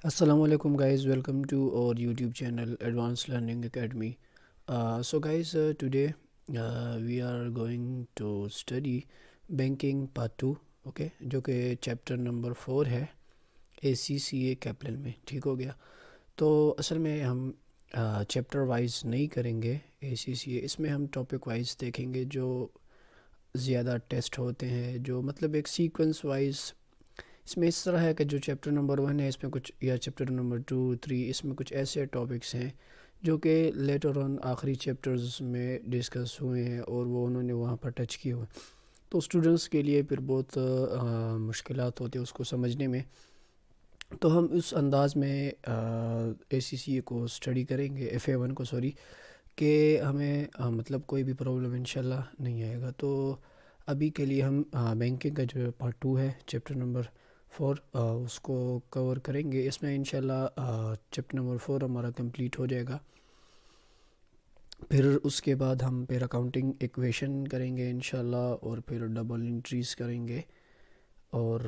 Assalamu alaikum guys, welcome to our YouTube channel Advanced Learning Academy. So guys, today we are going to study banking part 2, okay, جو کہ chapter number 4 ہے ACCA Kaplan میں. ٹھیک ہو گیا. تو اصل میں ہم چیپٹر وائز نہیں کریں گے ACCA، اس میں ہم ٹاپک وائز دیکھیں گے جو زیادہ ٹیسٹ ہوتے ہیں، جو مطلب ایک سیکوینس وائز. اس میں اس طرح ہے کہ جو چیپٹر نمبر 1 ہے اس میں کچھ، یا چیپٹر نمبر 2 3، اس میں کچھ ایسے ٹاپکس ہیں جو کہ لیٹر آن آخری چیپٹرز میں ڈسکس ہوئے ہیں اور وہ انہوں نے وہاں پر ٹچ کیے ہوئے، تو اسٹوڈنٹس کے لیے پھر بہت مشکلات ہوتی ہیں اس کو سمجھنے میں. تو ہم اس انداز میں ACCA کو اسٹڈی کریں گے، FA1 کو سوری، کہ ہمیں مطلب کوئی بھی پرابلم انشاءاللہ نہیں آئے گا. تو ابھی کے لیے ہم بینکنگ کا جو پارٹ 2 ہے چیپٹر نمبر 4 اس کو کور کریں گے. اس میں انشاءاللہ چیپٹر نمبر 4 ہمارا کمپلیٹ ہو جائے گا. پھر اس کے بعد ہم پھر اکاؤنٹنگ ایکویشن کریں گے انشاءاللہ، اور پھر ڈبل انٹریز کریں گے. اور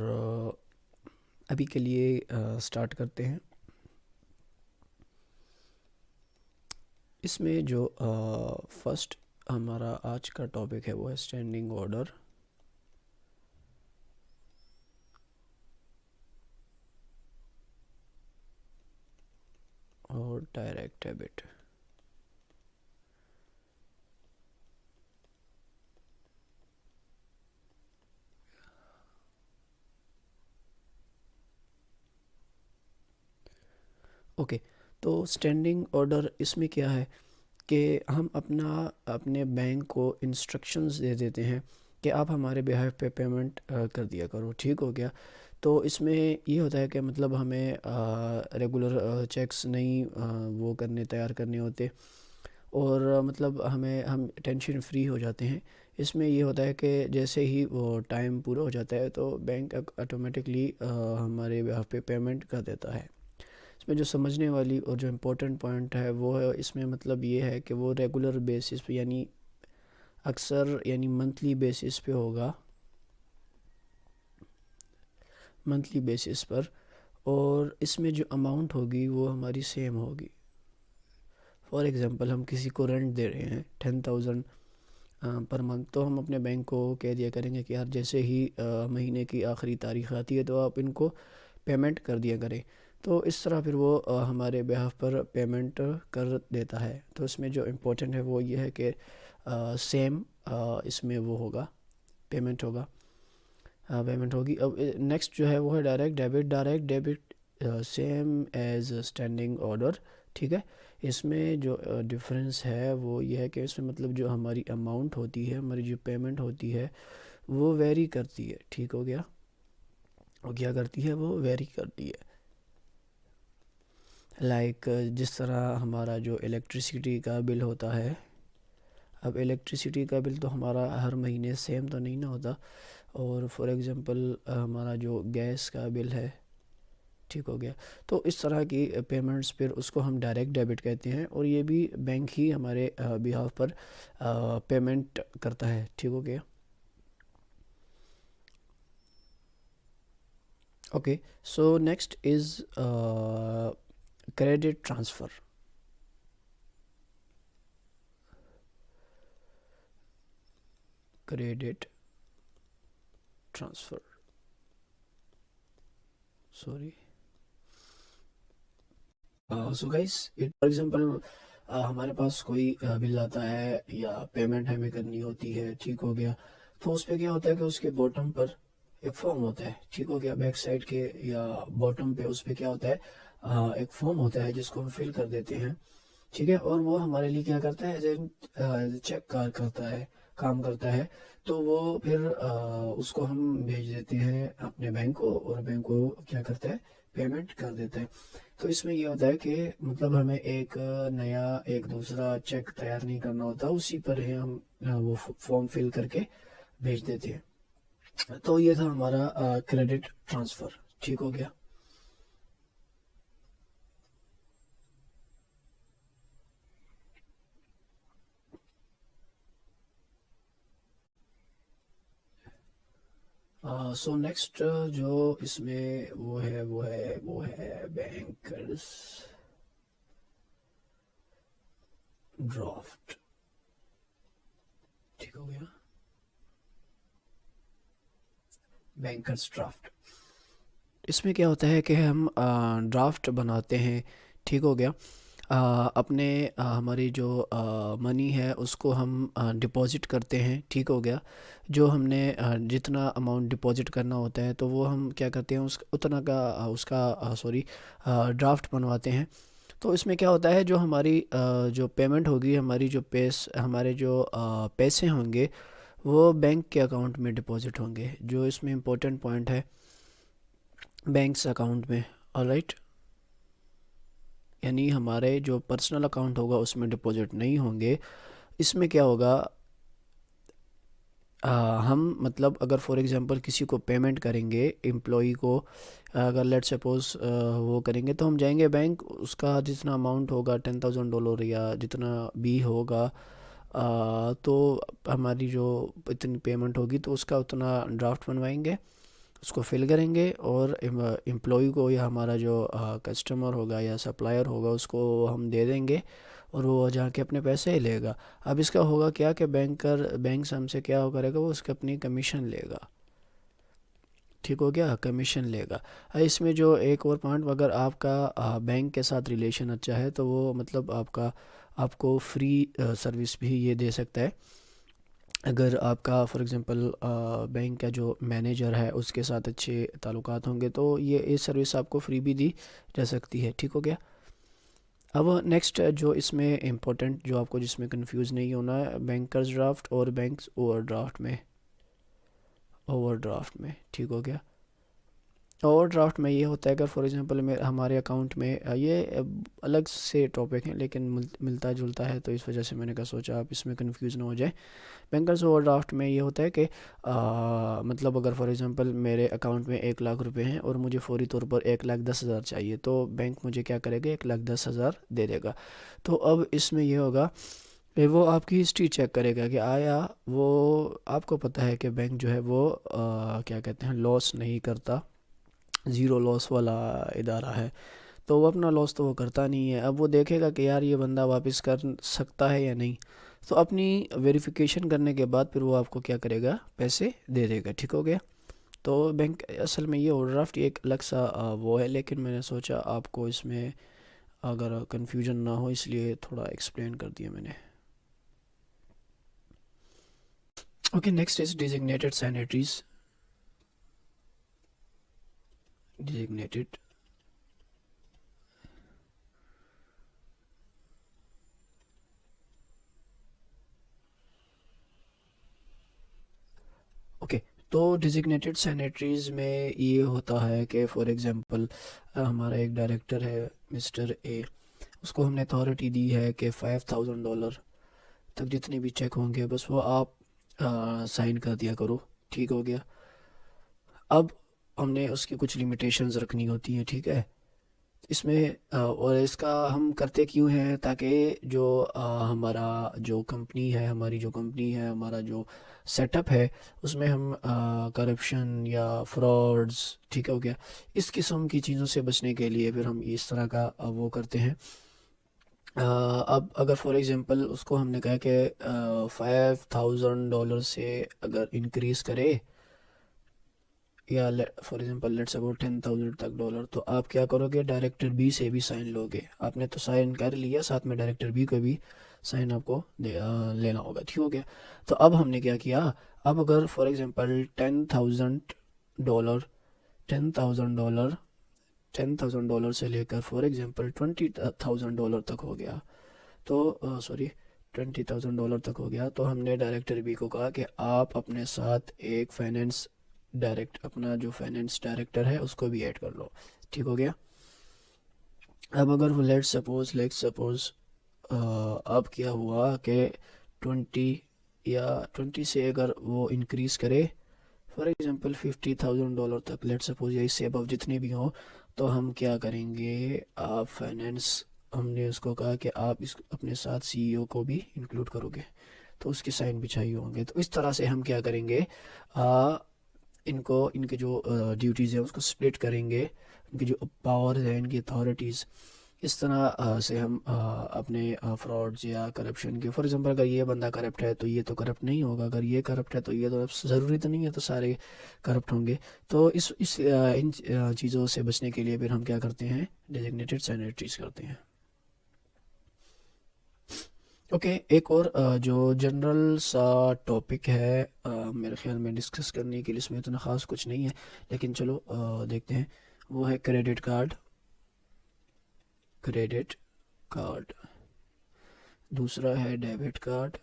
ابھی کے لیے سٹارٹ کرتے ہیں. اس میں جو فرسٹ ہمارا آج کا ٹاپک ہے وہ ہے اسٹینڈنگ آرڈر اور ڈائریکٹ ڈیبٹ. اوکے، تو اسٹینڈنگ آرڈر اس میں کیا ہے کہ ہم اپنے بینک کو انسٹرکشنز دے دیتے ہیں کہ آپ ہمارے بہاف پہ پیمنٹ کر دیا کرو. ٹھیک ہو گیا. تو اس میں یہ ہوتا ہے کہ مطلب ہمیں ریگولر چیکس نہیں وہ تیار کرنے ہوتے، اور مطلب ہم ٹینشن فری ہو جاتے ہیں. اس میں یہ ہوتا ہے کہ جیسے ہی وہ ٹائم پورا ہو جاتا ہے تو بینک آٹومیٹکلی ہمارے بہاف پہ پیمنٹ کر دیتا ہے. اس میں جو سمجھنے والی اور جو امپورٹنٹ پوائنٹ ہے وہ ہے، اس میں مطلب یہ ہے کہ وہ ریگولر بیسس پہ، یعنی اکثر یعنی منتھلی بیسس پہ ہوگا، منتھلی بیسس پر. اور اس میں جو اماؤنٹ ہوگی وہ ہماری سیم ہوگی. فار ایگزامپل ہم کسی کو رینٹ دے رہے ہیں 10,000 پر منتھ، تو ہم اپنے بینک کو کہہ دیا کریں گے کہ یار جیسے ہی مہینے کی آخری تاریخ آتی ہے تو آپ ان کو پیمنٹ کر دیا کریں. تو اس طرح پھر وہ ہمارے بہاف پر پیمنٹ کر دیتا ہے. تو اس میں جو امپورٹنٹ ہے وہ یہ ہے کہ سیم اس میں وہ ہوگا، پیمنٹ ہوگا، پیمنٹ ہوگی. اب نیکسٹ جو ہے وہ ہے direct debit. Direct debit same as standing order. ٹھیک ہے. اس میں جو ڈفرینس ہے وہ یہ ہے کہ اس میں مطلب جو ہماری اماؤنٹ ہوتی ہے، ہماری جو پیمنٹ ہوتی ہے وہ ویری کرتی ہے. ٹھیک ہو گیا. وہ کیا کرتی ہے؟ وہ ویری کرتی ہے. لائک جس طرح ہمارا جو الیکٹریسٹی کا بل ہوتا ہے، اب الیکٹریسٹی کا بل تو ہمارا ہر مہینے سیم تو نہیں نہ ہوتا. اور فار ایگزامپل ہمارا جو گیس کا بل ہے، ٹھیک ہو گیا، تو اس طرح کی پیمنٹس پھر اس کو ہم ڈائریکٹ ڈیبٹ کہتے ہیں، اور یہ بھی بینک ہی ہمارے بیہاف پر پیمنٹ کرتا ہے. ٹھیک ہو گیا. Okay, so next is credit transfer. Credit transfer, sorry. So guys, for example ہمارے پاس کوئی بل آتا ہے یا پیمنٹ ہمیں کرنی ہوتی ہے. ٹھیک ہو گیا. تو اس پہ کیا ہوتا ہے کہ اس کے باٹم پر ایک فارم ہوتا ہے. ٹھیک ہو گیا. بیک سائڈ کے یا باٹم پہ اس پہ کیا ہوتا ہے، ایک فارم ہوتا ہے جس کو ہم فل کر دیتے ہیں. ٹھیک ہے. اور وہ ہمارے لیے کیا کرتا ہے، ایز اے چیک کار کرتا ہے، کام کرتا ہے. تو وہ پھر اس کو ہم بھیج دیتے ہیں اپنے بینک کو، اور بینک کو کیا کرتا ہے، پیمنٹ کر دیتا ہے. تو اس میں یہ ہوتا ہے کہ مطلب ہمیں ایک نیا ایک دوسرا چیک تیار نہیں کرنا ہوتا، اسی پر ہی ہم وہ فارم فل کر کے بھیج دیتے ہیں. تو یہ تھا ہمارا کریڈٹ ٹرانسفر. ٹھیک ہو گیا. سو نیکسٹ جو اس میں وہ ہے بینکرز ڈرافٹ. ٹھیک ہو گیا. بینکرز ڈرافٹ اس میں کیا ہوتا ہے کہ ہم ڈرافٹ بناتے ہیں. ٹھیک ہو گیا. اپنے ہماری جو منی ہے اس کو ہم ڈپازٹ کرتے ہیں. ٹھیک ہو گیا. جو ہم نے جتنا اماؤنٹ ڈپازٹ کرنا ہوتا ہے تو وہ ہم کیا کرتے ہیں اتنا کا اس کا ڈرافٹ بنواتے ہیں. تو اس میں کیا ہوتا ہے جو ہماری جو پیمنٹ ہوگی ہمارے جو پیسے ہوں گے وہ بینک کے اکاؤنٹ میں ڈپازٹ ہوں گے. جو اس میں امپورٹنٹ پوائنٹ ہے بینکس اکاؤنٹ میں. آلرائٹ. یعنی ہمارے جو پرسنل اکاؤنٹ ہوگا اس میں ڈپازٹ نہیں ہوں گے. اس میں کیا ہوگا ہم مطلب اگر فار ایگزامپل کسی کو پیمنٹ کریں گے امپلائی کو اگر لیٹ سپوز وہ کریں گے تو ہم جائیں گے بینک. اس کا جتنا اماؤنٹ ہوگا $10,000 یا جتنا بھی ہوگا تو ہماری جو اتنی پیمنٹ ہوگی تو اس کا اتنا ڈرافٹ بنوائیں گے. اس کو فل کریں گے اور امپلائی کو یا ہمارا جو کسٹمر ہوگا یا سپلائر ہوگا اس کو ہم دے دیں گے اور وہ جا کے اپنے پیسے لے گا. اب اس کا ہوگا کیا کہ بینک سے ہم سے کیا کرے گا وہ اس کا اپنی کمیشن لے گا. ٹھیک ہو گیا. کمیشن لے گا. اس میں جو ایک اور پوائنٹ اگر آپ کا بینک کے ساتھ ریلیشن اچھا ہے تو وہ مطلب آپ کو فری سروس بھی یہ دے سکتا ہے. اگر آپ کا فار ایگزامپل بینک کا جو مینیجر ہے اس کے ساتھ اچھے تعلقات ہوں گے تو یہ سروس آپ کو فری بھی دی جا سکتی ہے. ٹھیک ہو گیا. اب نیکسٹ جو اس میں امپورٹنٹ جو آپ کو جس میں کنفیوز نہیں ہونا ہے بینکرز ڈرافٹ اور بینکس اوور ڈرافٹ میں. ٹھیک ہو گیا. اوور ڈرافٹ میں یہ ہوتا ہے اگر فار ایگزامپل ہمارے اکاؤنٹ میں یہ الگ سے ٹاپک ہیں لیکن ملتا جلتا ہے تو اس وجہ سے میں نے کہا سوچا آپ اس میں کنفیوز نہ ہو جائیں. بینکرز اوور ڈرافٹ میں یہ ہوتا ہے کہ مطلب اگر فار ایگزامپل میرے اکاؤنٹ میں 1,00,000 روپے ہیں اور مجھے فوری طور پر 1,10,000 چاہیے تو بینک مجھے کیا کرے گا 1,10,000 دے دے گا. تو اب اس میں یہ ہوگا کہ وہ آپ کی ہسٹری چیک کرے گا کہ آیا وہ آپ کو پتہ ہے کہ بینک جو ہے وہ کیا کہتے ہیں لاس نہیں کرتا. زیرو لاس والا ادارہ ہے تو وہ اپنا لاس تو وہ کرتا نہیں ہے. اب وہ دیکھے گا کہ یار یہ بندہ واپس کر سکتا ہے یا نہیں تو اپنی ویریفیکیشن کرنے کے بعد پھر وہ آپ کو کیا کرے گا پیسے دے دے گا. ٹھیک ہو گیا. تو بینک اصل میں یہ اوور ڈرافٹ ایک الگ سا وہ ہے لیکن میں نے سوچا آپ کو اس میں اگر کنفیوژن نہ ہو اس لیے تھوڑا ایکسپلین کر دیا میں نے. Okay. Next is designated sanctuaries. Designated okay. تو ڈیزگنیٹڈ سینیٹریز میں یہ ہوتا ہے کہ فار ایگزامپل ہمارا ایک ڈائریکٹر ہے مسٹر اے. اس کو ہم نے اتھارٹی دی ہے کہ $5,000 تک جتنے بھی چیک ہوں گے بس وہ آپ سائن کر دیا کرو. ٹھیک ہو گیا. اب ہم نے اس کی کچھ لیمیٹیشنز رکھنی ہوتی ہیں. ٹھیک ہے. اس میں اور اس کا ہم کرتے کیوں ہیں تاکہ جو ہمارا جو کمپنی ہے ہمارا جو سیٹ اپ ہے اس میں ہم کرپشن یا فراڈز ٹھیک ہو گیا اس قسم کی چیزوں سے بچنے کے لیے پھر ہم اس طرح کا وہ کرتے ہیں. اب اگر فار ایگزامپل اس کو ہم نے کہا کہ $5,000 سے اگر انکریز کرے یا فار ایگزامپل لیٹس اباؤٹ $10,000 تو آپ کیا کرو گے ڈائریکٹر بی سے بھی سائن لو گے. آپ نے تو سائن کر لیا ساتھ میں ڈائریکٹر بی کو بھی سائن آپ کو لینا ہوگا. ٹھیک ہو گیا. تو اب ہم نے کیا کیا اب اگر فار ایگزامپل $10,000 سے لے کر فار ایگزامپل $20,000 تک ہو گیا تو $20,000 تک ہو گیا تو ہم نے ڈائریکٹر بی کو کہا کہ آپ اپنے ساتھ ایک اپنا جو فائنینس ڈائریکٹر ہے اس کو بھی ایڈ کر لو. ٹھیک ہو گیا. اب اگر وہ لیٹ سپوز اب کیا ہوا کہ 20 سے اگر وہ انکریز کرے فار ایگزامپل $50,000 تک لیٹ سپوز یا اس سے ابو جتنے بھی ہوں تو ہم کیا کریں گے آپ فائنینس ہم نے اس کو کہا کہ آپ اپنے ساتھ سی ای او کو بھی انکلوڈ کرو گے تو اس کے سائن بھی چاہیے ہوں گے. تو اس طرح سے ہم کیا کریں گے ان کے جو ڈیوٹیز ہیں اس کو سپلٹ کریں گے، ان کی جو پاورز ہیں، ان کی اتھارٹیز، اس طرح سے ہم اپنے فراڈز یا کرپشن کے، فار ایگزامپل اگر یہ بندہ کرپٹ ہے تو یہ تو کرپٹ نہیں ہوگا، اگر یہ کرپٹ ہے تو یہ تو ضروری تو نہیں ہے تو سارے کرپٹ ہوں گے. تو ان چیزوں سے بچنے کے لیے پھر ہم کیا کرتے ہیں، ڈیزگنیٹڈ سینیٹریز کرتے ہیں. اوکے، ایک اور جو جنرل سا ٹاپک ہے میرے خیال میں ڈسکس کرنے کے لیے، اس میں اتنا خاص کچھ نہیں ہے لیکن چلو دیکھتے ہیں، وہ ہے کریڈٹ کارڈ. کریڈٹ کارڈ، دوسرا ہے ڈیبٹ کارڈ،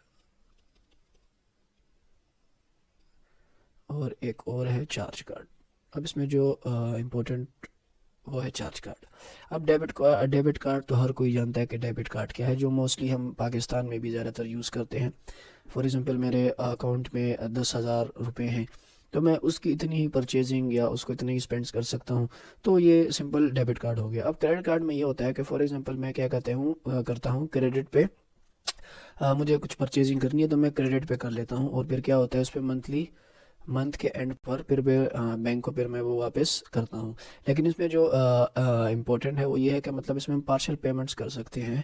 اور ایک اور ہے چارج کارڈ. اب اس میں جو امپورٹنٹ وہ ہے چارج کارڈ. اب ڈیبٹ کارڈ تو ہر کوئی جانتا ہے کہ ڈیبٹ کارڈ کیا ہے، جو موسٹلی ہم پاکستان میں بھی زیادہ تر یوز کرتے ہیں. فار ایگزامپل میرے اکاؤنٹ میں 10,000 روپے ہیں، تو میں اس کی اتنی ہی پرچیزنگ یا اس کو اتنے ہی اسپینڈ کر سکتا ہوں، تو یہ سمپل ڈیبٹ کارڈ ہو گیا. اب کریڈٹ کارڈ میں یہ ہوتا ہے کہ فار ایگزامپل میں کیا کرتا ہوں کریڈٹ پہ مجھے کچھ پرچیزنگ کرنی ہے تو میں کریڈٹ پہ کر لیتا ہوں، اور پھر کیا ہوتا ہے اس پہ منتھ کے اینڈ پر پھر بینک کو پھر میں وہ واپس کرتا ہوں. لیکن اس میں جو امپورٹنٹ ہے وہ یہ ہے کہ مطلب اس میں ہم پارشل پیمنٹس کر سکتے ہیں.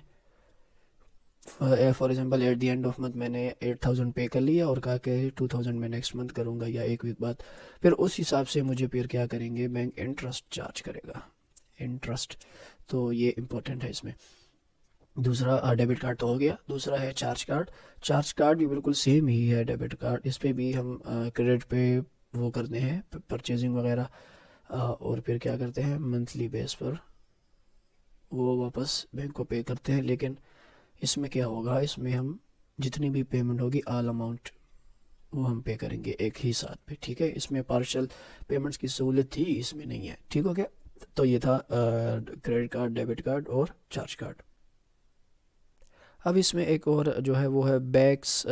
For example at the end of month میں نے 8,000 پے کر لیا اور کہا کہ 2,000 میں نیکسٹ منتھ کروں گا یا ایک ویک بعد، پھر اس حساب سے مجھے پھر کیا کریں گے، بینک انٹرسٹ چارج کرے گا. انٹرسٹ، تو یہ امپورٹنٹ ہے اس میں. دوسرا ڈیبٹ کارڈ تو ہو گیا، دوسرا ہے چارج کارڈ. چارج کارڈ بھی بالکل سیم ہی ہے ڈیبٹ کارڈ، اس پہ بھی ہم کریڈٹ پہ وہ کرتے ہیں پرچیزنگ وغیرہ، اور پھر کیا کرتے ہیں منتھلی بیس پر وہ واپس بینک کو پے کرتے ہیں. لیکن اس میں کیا ہوگا، اس میں ہم جتنی بھی پیمنٹ ہوگی آل اماؤنٹ وہ ہم پے کریں گے ایک ہی ساتھ پہ، ٹھیک ہے. اس میں پارشل پیمنٹس کی سہولت تھی، اس میں نہیں ہے، ٹھیک ہو گیا. تو یہ تھا کریڈٹ کارڈ، ڈیبٹ کارڈ اور چارج کارڈ. اب اس میں ایک اور جو ہے وہ ہے بیکس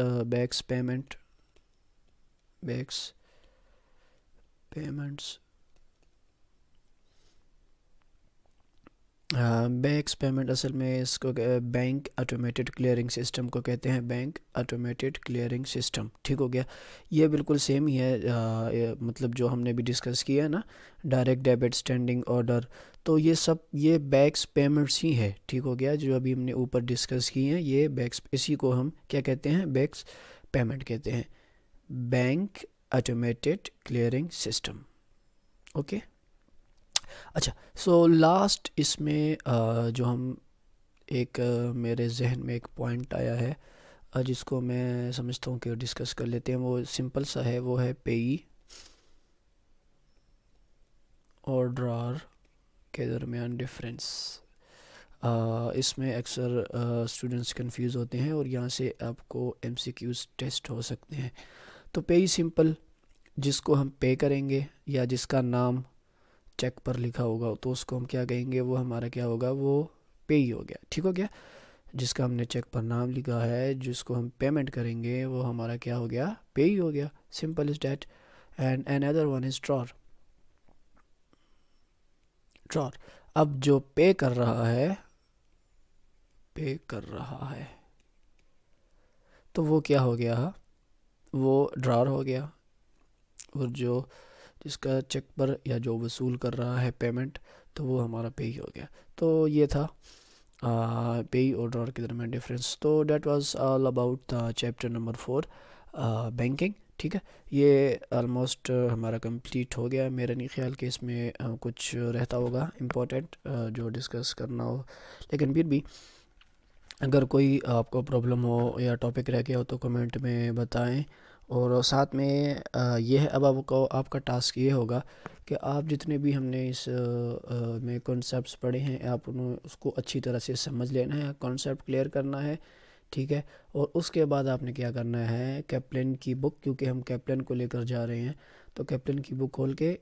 پیمنٹس. بیکس پیمنٹ اصل میں اس کو بینک آٹومیٹڈ کلیئرنگ سسٹم کو کہتے ہیں، بینک آٹومیٹڈ کلیئرنگ سسٹم، ٹھیک ہو گیا. یہ بالکل سیم ہی ہے، مطلب جو ہم نے بھی ڈسکس کیا ہے نا، ڈائریکٹ ڈیبٹ، اسٹینڈنگ آرڈر، تو یہ بیکس پیمنٹس ہی ہے، ٹھیک ہو گیا. جو ابھی ہم نے اوپر ڈسکس کی ہیں یہ بیکس، اسی کو ہم کیا کہتے ہیں، بیکس پیمنٹ کہتے ہیں، bank automated clearing system. Okay. اچھا، سو لاسٹ اس میں جو ہم میرے ذہن میں ایک پوائنٹ آیا ہے جس کو میں سمجھتا ہوں کہ ڈسکس کر لیتے ہیں، وہ سمپل سا ہے، وہ ہے پیئی اور ڈرار کے درمیان ڈفرینس. اس میں اکثر اسٹوڈنٹس کنفیوز ہوتے ہیں اور یہاں سے آپ کو ایم سی کیوز ٹیسٹ ہو سکتے ہیں. تو پیئی سمپل، جس کو ہم پے کریں گے یا جس کا نام چیک پر لکھا ہوگا تو اس کو ہم کیا کہیں گے، وہ ہمارا کیا ہوگا، وہ پے ہی ہو گیا، ٹھیک ہو گیا. جس کا ہم نے چیک پر نام لکھا ہے، جس کو ہم پیمنٹ کریں گے، وہ ہمارا کیا ہو گیا، پے ہی ہو گیا. Simple is that. And another one is drawer. اب جو پے کر رہا ہے تو وہ کیا ہو گیا، وہ ڈرار ہو گیا، اور جس کا چیک پر یا جو وصول کر رہا ہے پیمنٹ تو وہ ہمارا پے ہی ہو گیا. تو یہ تھا پے اور ڈرار کے درمیان ڈفرینس. تو that was all about the chapter number 4 banking, ٹھیک ہے. یہ آلموسٹ ہمارا کمپلیٹ ہو گیا. میرا نہیں خیال کہ اس میں کچھ رہتا ہوگا امپورٹنٹ جو ڈسکس کرنا ہو، لیکن پھر بھی اگر کوئی آپ کو پرابلم ہو یا ٹاپک رہ گیا ہو تو کمنٹ میں بتائیں. اور ساتھ میں یہ ہے، اب آپ کا ٹاسک یہ ہوگا کہ آپ جتنے بھی ہم نے اس میں کانسیپٹس پڑھے ہیں، آپ اس کو اچھی طرح سے سمجھ لینا ہے، کانسیپٹ کلیئر کرنا ہے، ٹھیک ہے. اور اس کے بعد آپ نے کیا کرنا ہے، کیپلن کی بک، کیونکہ ہم کیپلن کو لے کر جا رہے ہیں، تو کیپلن کی بک کھول کے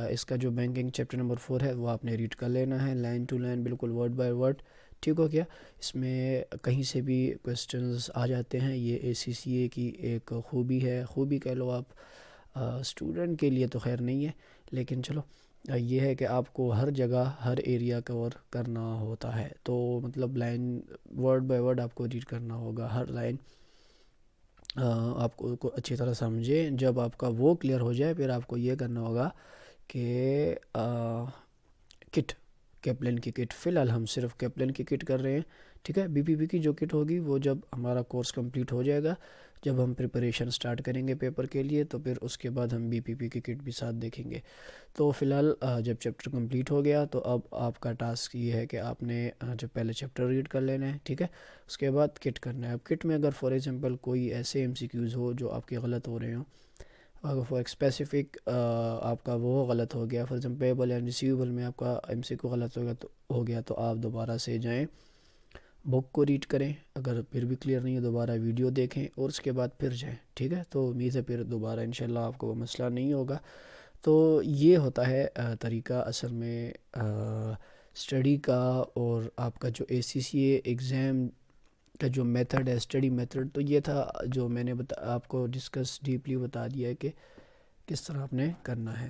اس کا جو بینکنگ چیپٹر نمبر 4 ہے وہ آپ نے ریڈ کر لینا ہے، لائن ٹو لائن، بالکل ورڈ بائی ورڈ، ٹھیک ہو گیا. اس میں کہیں سے بھی کویسچنز آ جاتے ہیں، یہ اے سی سی اے کی ایک خوبی ہے، خوبی کہہ لو آپ. اسٹوڈنٹ کے لیے تو خیر نہیں ہے، لیکن چلو یہ ہے کہ آپ کو ہر جگہ ہر ایریا کور کرنا ہوتا ہے، تو مطلب لائن ورڈ بائی ورڈ آپ کو ریڈ کرنا ہوگا، ہر لائن آپ کو اچھی طرح سمجھیں. جب آپ کا وہ کلیئر ہو جائے پھر آپ کو یہ کرنا ہوگا کہ کٹ، کیپلن کی کٹ. فی الحال ہم صرف کیپلن کی کٹ کر رہے ہیں. ٹھیک ہے، بی پی پی کی جو کٹ ہوگی وہ جب ہمارا کورس کمپلیٹ ہو جائے گا، جب ہم پریپریشن سٹارٹ کریں گے پیپر کے لیے، تو پھر اس کے بعد ہم بی پی پی کی کٹ بھی ساتھ دیکھیں گے. تو فی الحال جب چیپٹر کمپلیٹ ہو گیا تو اب آپ کا ٹاسک یہ ہے کہ آپ نے جب پہلے چیپٹر ریڈ کر لینا ہے. ٹھیک ہے، اس کے بعد کٹ کرنا ہے. اب کٹ میں اگر فار ایگزامپل کوئی ایسے ایم سی کیوز ہو جو آپ کے غلط ہو رہے ہوں، اگر فار اسپیسیفک آپ کا وہ غلط ہو گیا، for example payable and receivable میں آپ کا ایم سی کو غلط ہو گیا تو آپ دوبارہ سے جائیں، بک کو ریڈ کریں. اگر پھر بھی کلیئر نہیں ہے دوبارہ ویڈیو دیکھیں اور اس کے بعد پھر جائیں. ٹھیک ہے، تو امید ہے پھر دوبارہ انشاءاللہ آپ کو وہ مسئلہ نہیں ہوگا. تو یہ ہوتا ہے طریقہ اصل میں اسٹڈی کا. اور آپ کا جو اے سی سی اے ایگزام کا جو میتھڈ ہے، اسٹڈی میتھڈ، تو یہ تھا جو میں نے آپ کو ڈسکس ڈیپلی بتا دیا ہے کہ کس طرح آپ نے کرنا ہے.